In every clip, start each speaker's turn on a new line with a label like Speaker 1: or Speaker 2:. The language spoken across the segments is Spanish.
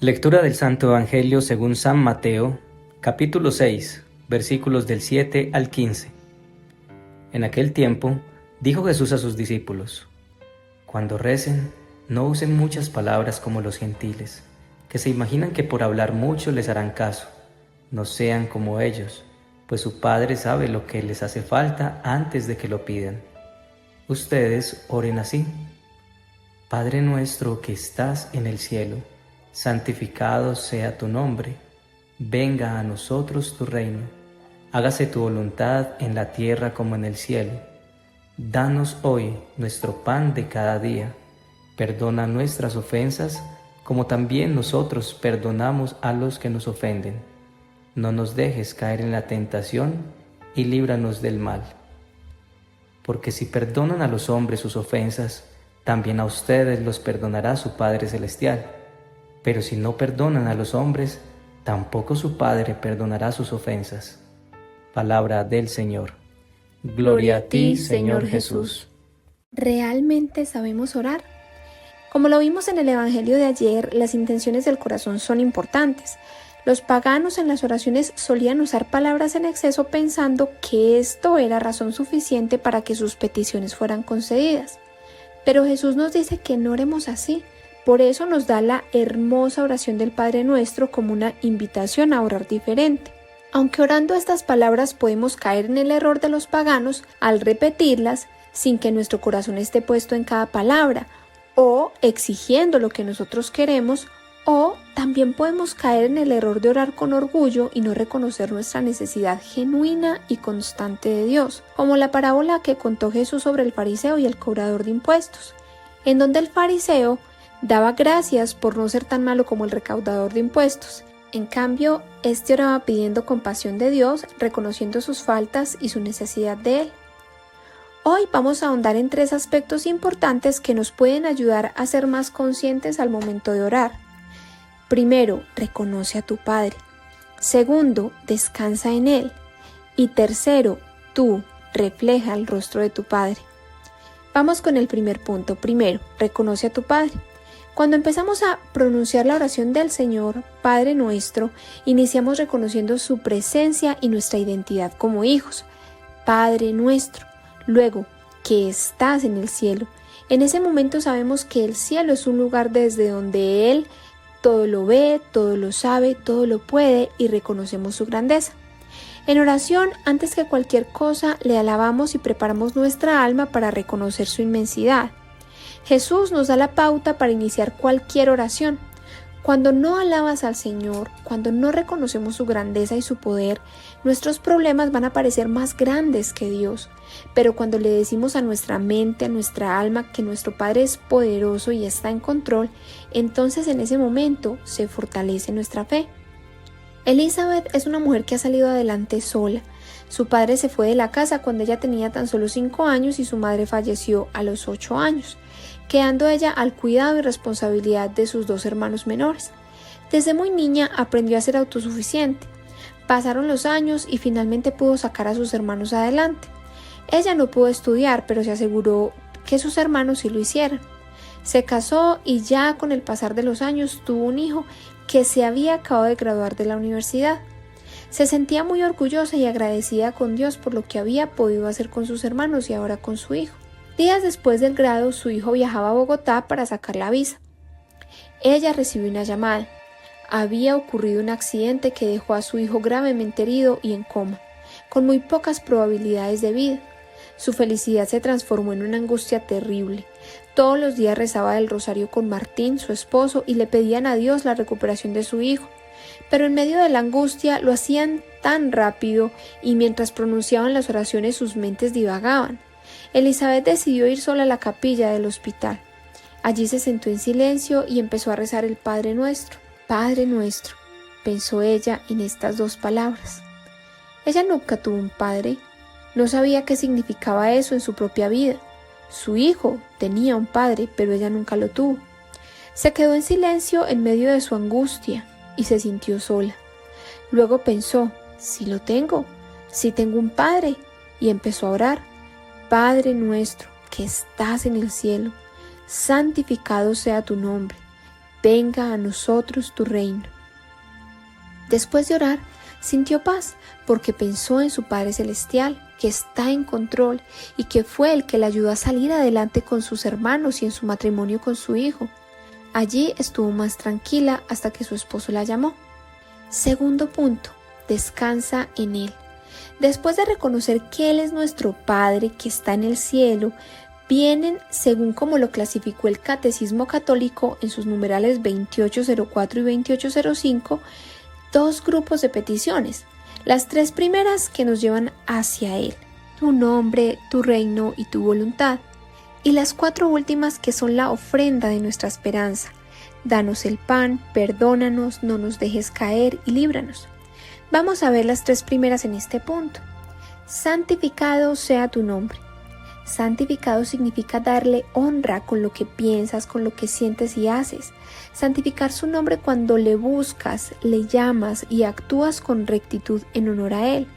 Speaker 1: Lectura del Santo Evangelio según San Mateo, capítulo 6, versículos del 7 al 15. En aquel tiempo, dijo Jesús a sus discípulos: Cuando recen, no usen muchas palabras como los gentiles, que se imaginan que por hablar mucho les harán caso. No sean como ellos, pues su Padre sabe lo que les hace falta antes de que lo pidan. Ustedes oren así: Padre nuestro que estás en el cielo, santificado sea tu nombre. Venga a nosotros tu reino. Hágase tu voluntad en la tierra como en el cielo. Danos hoy nuestro pan de cada día. Perdona nuestras ofensas, como también nosotros perdonamos a los que nos ofenden. No nos dejes caer en la tentación y líbranos del mal. Porque si perdonan a los hombres sus ofensas, también a ustedes los perdonará su Padre Celestial. Pero si no perdonan a los hombres, tampoco su Padre perdonará sus ofensas. Palabra del Señor. Gloria a ti, Señor Jesús.
Speaker 2: ¿Realmente sabemos orar? Como lo vimos en el Evangelio de ayer, las intenciones del corazón son importantes. Los paganos en las oraciones solían usar palabras en exceso pensando que esto era razón suficiente para que sus peticiones fueran concedidas. Pero Jesús nos dice que no oremos así. Por eso nos da la hermosa oración del Padre Nuestro como una invitación a orar diferente. Aunque orando estas palabras podemos caer en el error de los paganos al repetirlas sin que nuestro corazón esté puesto en cada palabra, o exigiendo lo que nosotros queremos, o también podemos caer en el error de orar con orgullo y no reconocer nuestra necesidad genuina y constante de Dios, como la parábola que contó Jesús sobre el fariseo y el cobrador de impuestos, en donde el fariseo daba gracias por no ser tan malo como el recaudador de impuestos. En cambio, este oraba pidiendo compasión de Dios, reconociendo sus faltas y su necesidad de Él. Hoy vamos a ahondar en 3 aspectos importantes que nos pueden ayudar a ser más conscientes al momento de orar. Primero, reconoce a tu Padre. Segundo, descansa en Él. Y tercero, tú refleja el rostro de tu Padre. Vamos con el primer punto. Primero, reconoce a tu Padre. Cuando empezamos a pronunciar la oración del Señor, Padre nuestro, iniciamos reconociendo su presencia y nuestra identidad como hijos. Padre nuestro. Luego, que estás en el cielo. En ese momento sabemos que el cielo es un lugar desde donde Él todo lo ve, todo lo sabe, todo lo puede y reconocemos su grandeza. En oración, antes que cualquier cosa, le alabamos y preparamos nuestra alma para reconocer su inmensidad. Jesús nos da la pauta para iniciar cualquier oración. Cuando no alabas al Señor, cuando no reconocemos su grandeza y su poder, nuestros problemas van a parecer más grandes que Dios. Pero cuando le decimos a nuestra mente, a nuestra alma, que nuestro Padre es poderoso y está en control, entonces en ese momento se fortalece nuestra fe. Elizabeth es una mujer que ha salido adelante sola. Su padre se fue de la casa cuando ella tenía tan solo 5 años y su madre falleció a los 8 años, quedando ella al cuidado y responsabilidad de sus 2 hermanos menores. Desde muy niña aprendió a ser autosuficiente. Pasaron los años y finalmente pudo sacar a sus hermanos adelante. Ella no pudo estudiar, pero se aseguró que sus hermanos sí lo hicieran. Se casó y ya con el pasar de los años tuvo un hijo que se había acabado de graduar de la universidad. Se sentía muy orgullosa y agradecida con Dios por lo que había podido hacer con sus hermanos y ahora con su hijo. Días después del grado, su hijo viajaba a Bogotá para sacar la visa. Ella recibió una llamada. Había ocurrido un accidente que dejó a su hijo gravemente herido y en coma, con muy pocas probabilidades de vida. Su felicidad se transformó en una angustia terrible. Todos los días rezaba el rosario con Martín, su esposo, y le pedían a Dios la recuperación de su hijo. Pero en medio de la angustia lo hacían tan rápido y mientras pronunciaban las oraciones sus mentes divagaban. Elizabeth decidió ir sola a la capilla del hospital. Allí se sentó en silencio y empezó a rezar el Padre Nuestro. Padre Nuestro, pensó ella en estas 2 palabras. Ella nunca tuvo un padre. No sabía qué significaba eso en su propia vida. Su hijo tenía un padre, pero ella nunca lo tuvo. Se quedó en silencio en medio de su angustia y se sintió sola. Luego pensó, sí lo tengo, sí tengo un padre, y empezó a orar. Padre nuestro, que estás en el cielo, santificado sea tu nombre. venga a nosotros tu reino. Después de orar, sintió paz porque pensó en su Padre Celestial, que está en control y que fue el que le ayudó a salir adelante con sus hermanos y en su matrimonio con su hijo. Allí estuvo más tranquila hasta que su esposo la llamó. Segundo punto, descansa en Él. Después de reconocer que Él es nuestro Padre que está en el cielo, vienen, según como lo clasificó el Catecismo Católico en sus numerales 2804 y 2805, dos grupos de peticiones. Las tres primeras que nos llevan hacia Él, tu nombre, tu reino y tu voluntad. Y las cuatro últimas que son la ofrenda de nuestra esperanza. Danos el pan, perdónanos, no nos dejes caer y líbranos. Vamos a ver las tres primeras en este punto. Santificado sea tu nombre. Santificado significa darle honra con lo que piensas, con lo que sientes y haces. Santificar su nombre cuando le buscas, le llamas y actúas con rectitud en honor a Él.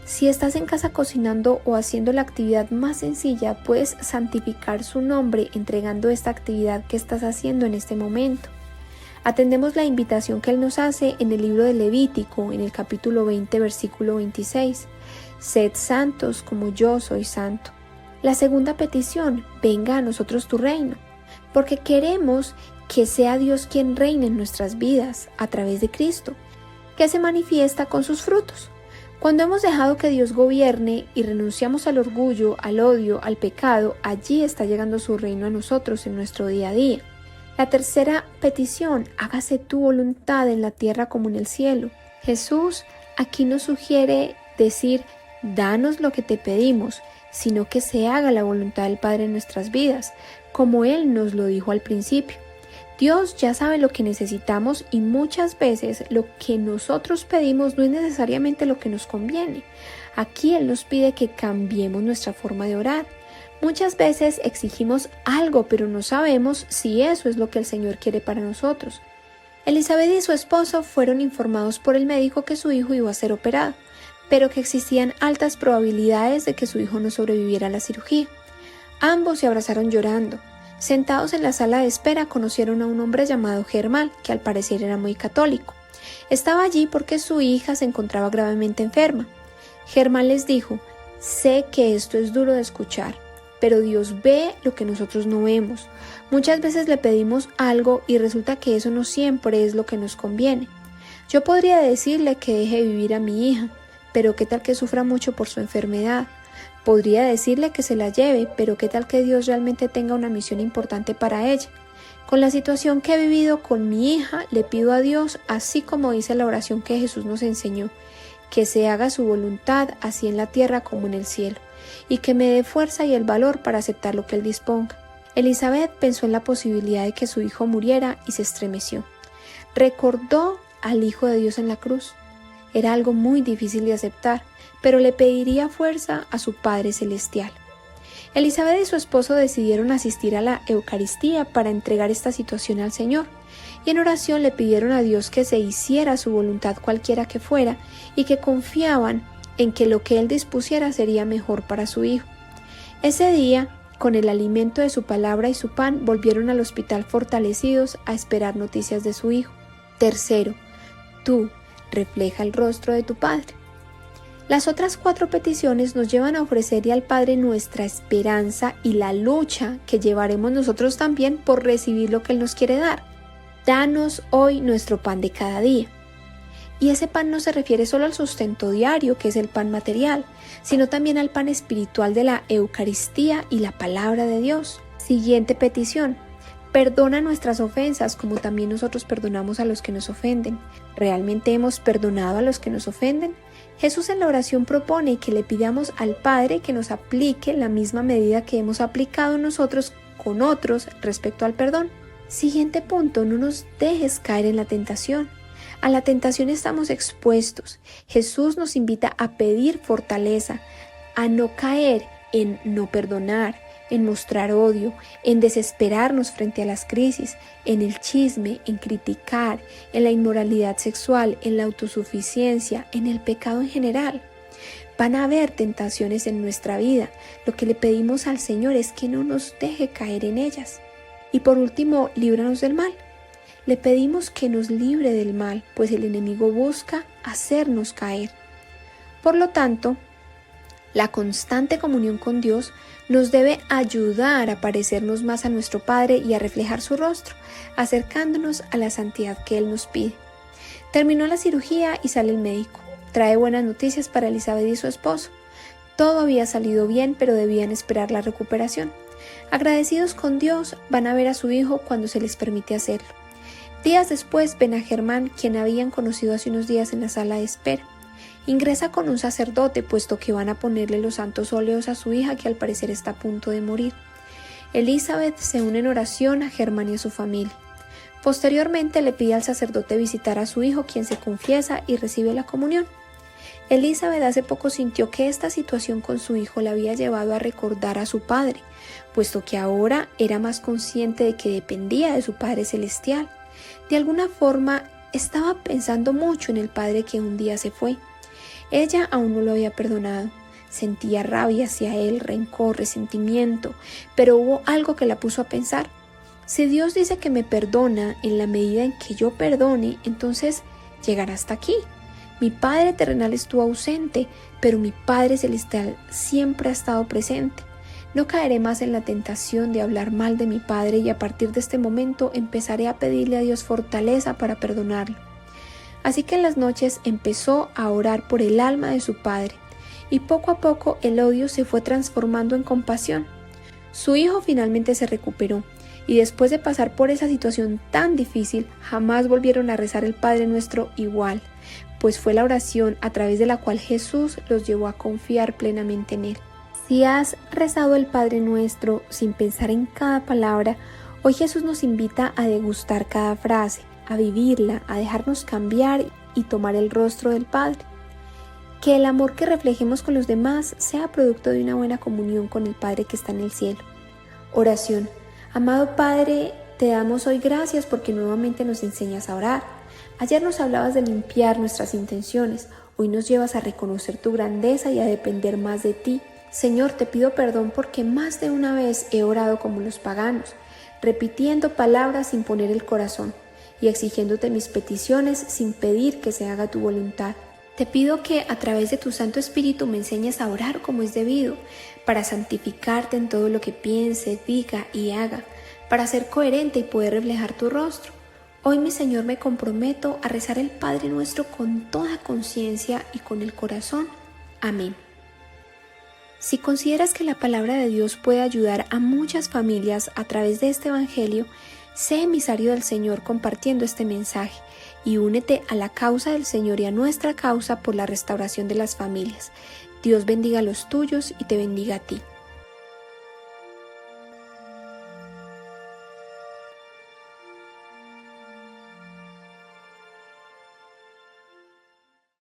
Speaker 2: Si estás en casa cocinando o haciendo la actividad más sencilla, puedes santificar su nombre entregando esta actividad que estás haciendo en este momento. Atendemos la invitación que Él nos hace en el libro de Levítico, en el capítulo 20, versículo 26. Sed santos como yo soy santo. La segunda petición, venga a nosotros tu reino, porque queremos que sea Dios quien reine en nuestras vidas a través de Cristo, que se manifiesta con sus frutos. Cuando hemos dejado que Dios gobierne y renunciamos al orgullo, al odio, al pecado, allí está llegando su reino a nosotros en nuestro día a día. La tercera petición, hágase tu voluntad en la tierra como en el cielo. Jesús aquí nos sugiere decir, danos lo que te pedimos, sino que se haga la voluntad del Padre en nuestras vidas, como Él nos lo dijo al principio. Dios ya sabe lo que necesitamos y muchas veces lo que nosotros pedimos no es necesariamente lo que nos conviene. Aquí Él nos pide que cambiemos nuestra forma de orar. Muchas veces exigimos algo, pero no sabemos si eso es lo que el Señor quiere para nosotros. Elizabeth y su esposo fueron informados por el médico que su hijo iba a ser operado, pero que existían altas probabilidades de que su hijo no sobreviviera a la cirugía. Ambos se abrazaron llorando. Sentados en la sala de espera conocieron a un hombre llamado Germán, que al parecer era muy católico. Estaba allí porque su hija se encontraba gravemente enferma. Germán les dijo, sé que esto es duro de escuchar, pero Dios ve lo que nosotros no vemos. Muchas veces le pedimos algo y resulta que eso no siempre es lo que nos conviene. Yo podría decirle que deje vivir a mi hija, pero qué tal que sufra mucho por su enfermedad. Podría decirle que se la lleve, pero qué tal que Dios realmente tenga una misión importante para ella. Con la situación que he vivido con mi hija, le pido a Dios, así como dice la oración que Jesús nos enseñó, que se haga su voluntad así en la tierra como en el cielo, y que me dé fuerza y el valor para aceptar lo que Él disponga. Elizabeth pensó en la posibilidad de que su hijo muriera y se estremeció. Recordó al Hijo de Dios en la cruz. Era algo muy difícil de aceptar, pero le pediría fuerza a su Padre Celestial. Elizabeth y su esposo decidieron asistir a la Eucaristía para entregar esta situación al Señor, y en oración le pidieron a Dios que se hiciera su voluntad cualquiera que fuera, y que confiaban en que lo que Él dispusiera sería mejor para su hijo. Ese día, con el alimento de su palabra y su pan, volvieron al hospital fortalecidos a esperar noticias de su hijo. Tercero, tú refleja el rostro de tu Padre. Las otras cuatro peticiones nos llevan a ofrecerle al Padre nuestra esperanza y la lucha que llevaremos nosotros también por recibir lo que Él nos quiere dar. Danos hoy nuestro pan de cada día. Y ese pan no se refiere solo al sustento diario, que es el pan material, sino también al pan espiritual de la Eucaristía y la palabra de Dios. Siguiente petición. Perdona nuestras ofensas como también nosotros perdonamos a los que nos ofenden. ¿Realmente hemos perdonado a los que nos ofenden? Jesús en la oración propone que le pidamos al Padre que nos aplique la misma medida que hemos aplicado nosotros con otros respecto al perdón. Siguiente punto, no nos dejes caer en la tentación. A la tentación estamos expuestos. Jesús nos invita a pedir fortaleza, a no caer en no perdonar, en mostrar odio, en desesperarnos frente a las crisis, en el chisme, en criticar, en la inmoralidad sexual, en la autosuficiencia, en el pecado en general. Van a haber tentaciones en nuestra vida. Lo que le pedimos al Señor es que no nos deje caer en ellas. Y por último, líbranos del mal. Le pedimos que nos libre del mal, pues el enemigo busca hacernos caer. Por lo tanto, la constante comunión con Dios nos debe ayudar a parecernos más a nuestro Padre y a reflejar su rostro, acercándonos a la santidad que Él nos pide. Terminó la cirugía y sale el médico. Trae buenas noticias para Elizabeth y su esposo. Todo había salido bien, pero debían esperar la recuperación. Agradecidos con Dios, van a ver a su hijo cuando se les permite hacerlo. Días después ven a Germán, quien habían conocido hace unos días en la sala de espera. Ingresa con un sacerdote, puesto que van a ponerle los santos óleos a su hija, que al parecer está a punto de morir. Elizabeth se une en oración a Germán y a su familia. Posteriormente le pide al sacerdote visitar a su hijo, quien se confiesa y recibe la comunión. Elizabeth hace poco sintió que esta situación con su hijo la había llevado a recordar a su padre, puesto que ahora era más consciente de que dependía de su Padre Celestial. De alguna forma, estaba pensando mucho en el padre que un día se fue. Ella aún no lo había perdonado. Sentía rabia hacia él, rencor, resentimiento, pero hubo algo que la puso a pensar. Si Dios dice que me perdona en la medida en que yo perdone, entonces llegará hasta aquí. Mi Padre terrenal estuvo ausente, pero mi Padre Celestial siempre ha estado presente. No caeré más en la tentación de hablar mal de mi Padre y a partir de este momento empezaré a pedirle a Dios fortaleza para perdonarlo. Así que en las noches empezó a orar por el alma de su padre y poco a poco el odio se fue transformando en compasión. Su hijo finalmente se recuperó y después de pasar por esa situación tan difícil jamás volvieron a rezar el Padre Nuestro igual, pues fue la oración a través de la cual Jesús los llevó a confiar plenamente en Él. Si has rezado el Padre Nuestro sin pensar en cada palabra, hoy Jesús nos invita a degustar cada frase, a vivirla, a dejarnos cambiar y tomar el rostro del Padre. Que el amor que reflejemos con los demás sea producto de una buena comunión con el Padre que está en el cielo. Oración. Amado Padre, te damos hoy gracias porque nuevamente nos enseñas a orar. Ayer nos hablabas de limpiar nuestras intenciones, hoy nos llevas a reconocer tu grandeza y a depender más de ti. Señor, te pido perdón porque más de una vez he orado como los paganos, repitiendo palabras sin poner el corazón y exigiéndote mis peticiones sin pedir que se haga tu voluntad. Te pido que a través de tu Santo Espíritu me enseñes a orar como es debido, para santificarte en todo lo que piense, diga y haga, para ser coherente y poder reflejar tu rostro. Hoy, mi Señor, me comprometo a rezar el Padre Nuestro con toda conciencia y con el corazón. Amén. Si consideras que la palabra de Dios puede ayudar a muchas familias a través de este Evangelio, sé emisario del Señor compartiendo este mensaje y únete a la causa del Señor y a nuestra causa por la restauración de las familias. Dios bendiga a los tuyos y te bendiga a ti.